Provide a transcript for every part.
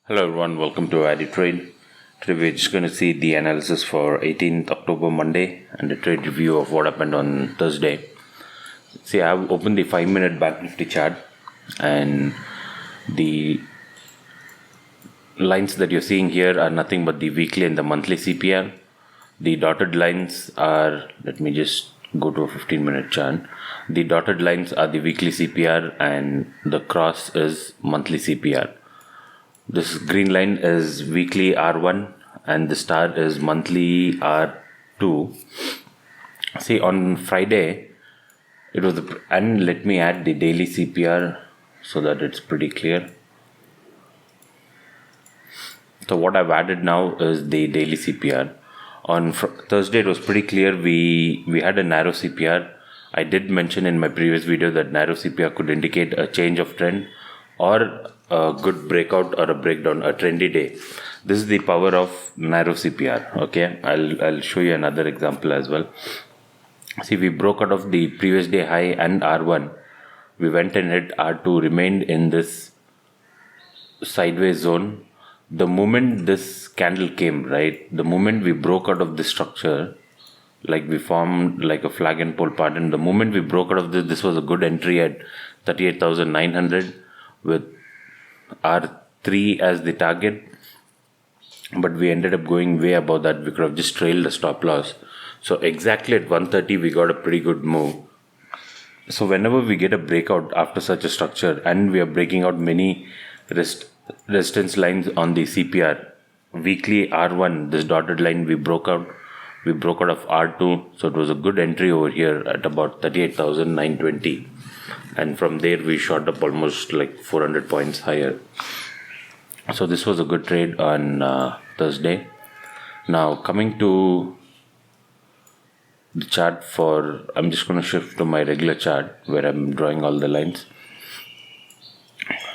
Hello everyone, welcome to Trade. Today we're just going to see the analysis for 18th October Monday and a trade review of what happened on Thursday. See, I've opened the 5-minute Banknifty chart and the lines that you're seeing here are nothing but the weekly and the monthly CPR. The dotted lines are, let me just go to a 15-minute chart. The dotted lines are the weekly CPR and the cross is monthly CPR. This green line is weekly R1 and the star is monthly R2. See, on Friday, it was and let me add the daily CPR so that it's pretty clear. So what I've added now is the daily CPR. On Thursday, it was pretty clear. We had a narrow CPR. I did mention in my previous video that narrow CPR could indicate a change of trend or a good breakout or a breakdown, a trendy day. This is the power of narrow CPR. Okay, I'll show you another example as well. See, we broke out of the previous day high and R1. We went and hit R2, remained in this sideways zone. The moment this candle came, right, the moment we broke out of this structure, like we formed like a flag and pole pattern, the moment we broke out of this was a good entry at 38,900 with R3 as the target, but we ended up going way above that. We could have just trailed the stop loss. So exactly at 130 we got a pretty good move. So whenever we get a breakout after such a structure and we are breaking out many resistance lines on the CPR, weekly R1, this dotted line we broke out of R2, so it was a good entry over here at about 38,920. And from there we shot up almost like 400 points higher. So this was a good trade on Thursday. Now coming to the chart I'm just going to shift to my regular chart where I'm drawing all the lines.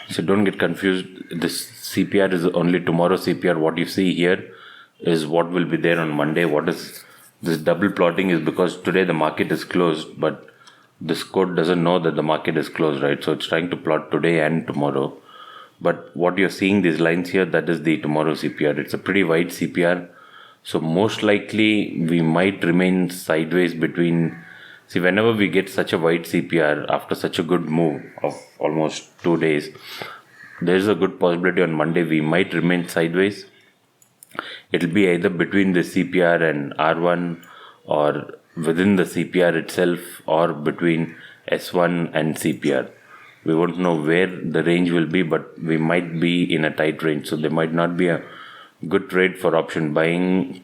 So don't get confused. This CPR is only tomorrow's CPR. What you see here is what will be there on Monday. What is this double plotting is because today the market is closed, but this code doesn't know that the market is closed, right? So it's trying to plot today and tomorrow. But what you're seeing, these lines here, that is the tomorrow CPR. It's a pretty wide CPR. So most likely we might remain sideways between. See, whenever we get such a wide CPR after such a good move of almost 2 days, there's a good possibility on Monday we might remain sideways. It'll be either between the CPR and R1 or within the CPR itself or between S1 and CPR. We won't know where the range will be, but we might be in a tight range. So there might not be a good trade for option buying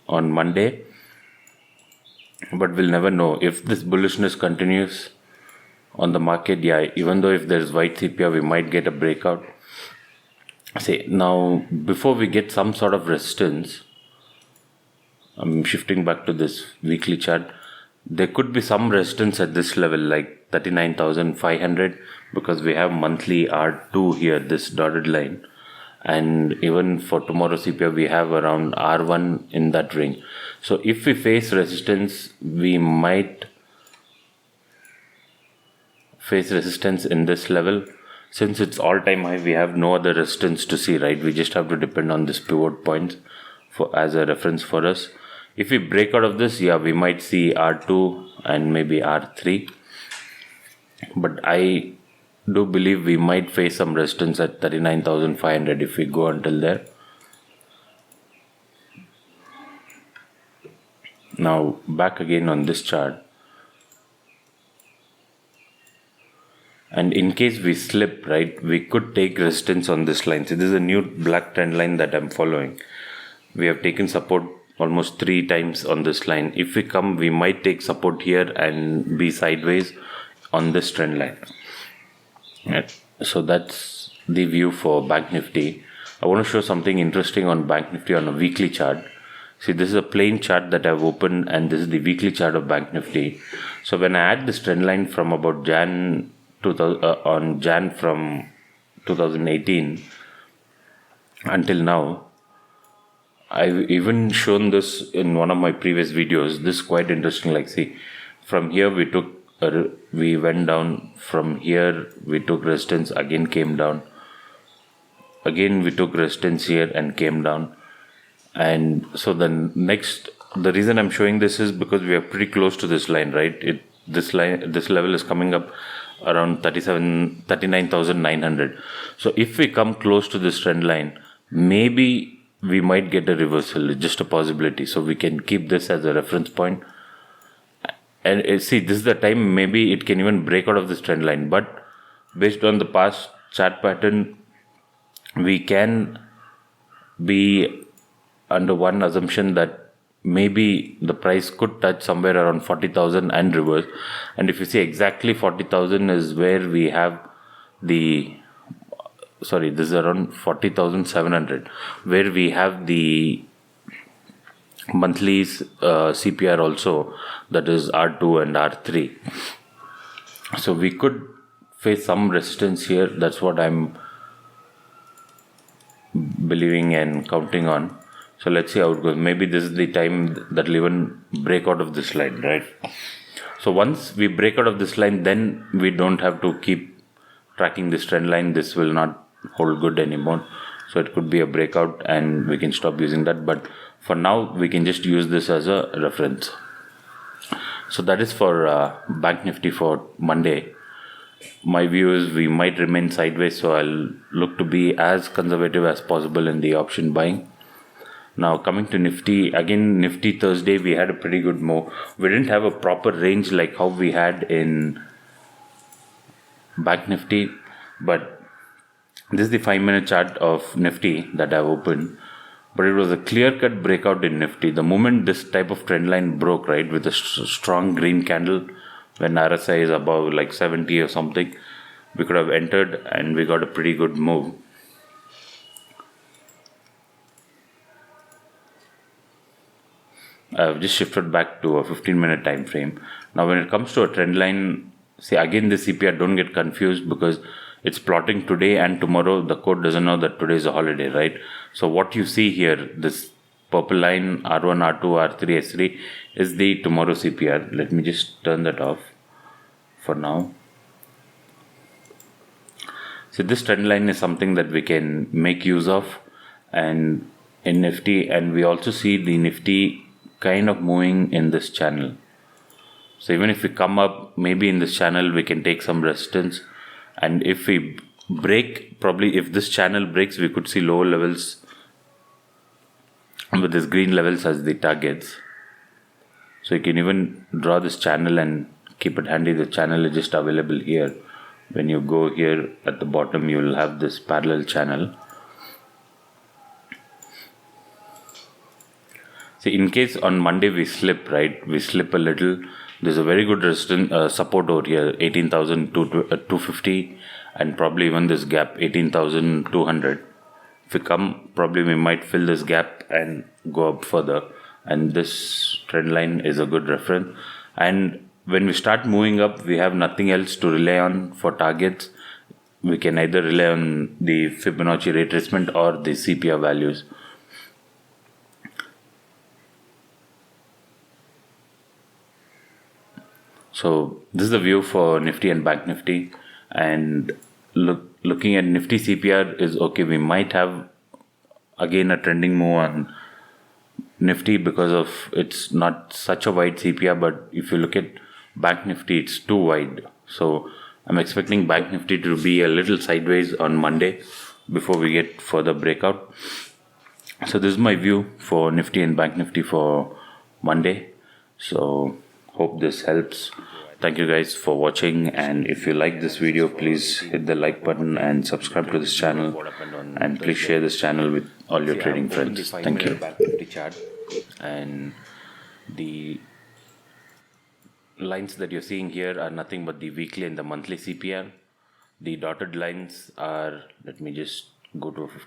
on Monday, but we'll never know. If this bullishness continues on the market, yeah, even though if there's white CPR, we might get a breakout. See, now before we get some sort of resistance, I'm shifting back to this weekly chart. There could be some resistance at this level like 39,500 because we have monthly R2 here, this dotted line. And even for tomorrow CPR, we have around R1 in that range. So if we face resistance, we might face resistance in this level. Since it's all-time high, we have no other resistance to see, right? We just have to depend on this pivot point as a reference for us. If we break out of this, yeah, we might see R2 and maybe R3. But I do believe we might face some resistance at 39,500 if we go until there. Now back again on this chart. And in case we slip, right, we could take resistance on this line. So this is a new black trend line that I'm following. We have taken support almost 3 times on this line. If we come, we might take support here and be sideways on this trend line. Right. So that's the view for Banknifty. I want to show something interesting on Banknifty on a weekly chart. See, this is a plain chart that I've opened and this is the weekly chart of Banknifty. So when I add this trend line from about Jan from 2018 until now, I've even shown this in one of my previous videos. This is quite interesting. Like, see, from here we went down, from here we took resistance, again came down, again we took resistance here and came down. And so the reason I'm showing this is because we are pretty close to this line, right? This level is coming up around 39,900. So if we come close to this trend line, maybe we might get a reversal. It's just a possibility. So we can keep this as a reference point. And see, this is the time maybe it can even break out of this trend line. But based on the past chart pattern, we can be under one assumption that maybe the price could touch somewhere around 40,000 and reverse. And if you see, exactly 40,000 is where we have this is around 40,700, where we have the monthly CPR also, that is R2 and R3. So we could face some resistance here. That's what I'm believing and counting on. So let's see how it goes. Maybe this is the time that will even break out of this line, right? So once we break out of this line, then we don't have to keep tracking this trend line. This will not hold good anymore. So it could be a breakout and we can stop using that. But for now, we can just use this as a reference. So that is for Banknifty for Monday. My view is we might remain sideways, so I'll look to be as conservative as possible in the option buying. Now coming to Nifty, again Nifty Thursday we had a pretty good move. We didn't have a proper range like how we had in Banknifty, but this is the 5-minute chart of Nifty that I've opened. But it was a clear-cut breakout in Nifty. The moment this type of trend line broke, right, with a strong green candle, when RSI is above like 70 or something, we could have entered and we got a pretty good move. I've just shifted back to a 15-minute time frame. Now when it comes to a trend line, see again the CPR, don't get confused because it's plotting today and tomorrow. The code doesn't know that today is a holiday, right? So what you see here, this purple line R1, R2, R3, S3 is the tomorrow CPR. Let me just turn that off for now. So this trend line is something that we can make use of, and in Nifty, and we also see the Nifty kind of moving in this channel. So even if we come up maybe in this channel, we can take some resistance, and if we break, probably if this channel breaks, we could see lower levels with these green levels as the targets. So you can even draw this channel and keep it handy. The channel is just available here. When you go here at the bottom, you will have this parallel channel. See, in case on Monday we slip, right, we slip a little, there's a very good resistance support over here, 18,250, and probably even this gap, 18,200. If we come, probably we might fill this gap and go up further, and this trend line is a good reference. And when we start moving up, we have nothing else to rely on for targets. We can either rely on the Fibonacci retracement or the CPR values. So this is the view for Nifty and Banknifty, and looking at Nifty CPR is okay. We might have again a trending move on Nifty because of it's not such a wide CPR, but if you look at Banknifty, it's too wide. So I'm expecting Banknifty to be a little sideways on Monday before we get further breakout. So this is my view for Nifty and Banknifty for Monday. So hope this helps. Thank you guys for watching, and if you like this video, please hit the like button and subscribe to this channel, and please share this channel with all your trading friends. Thank you. And the lines that you're seeing here are nothing but the weekly and the monthly CPR. The dotted lines are, let me just go to a 15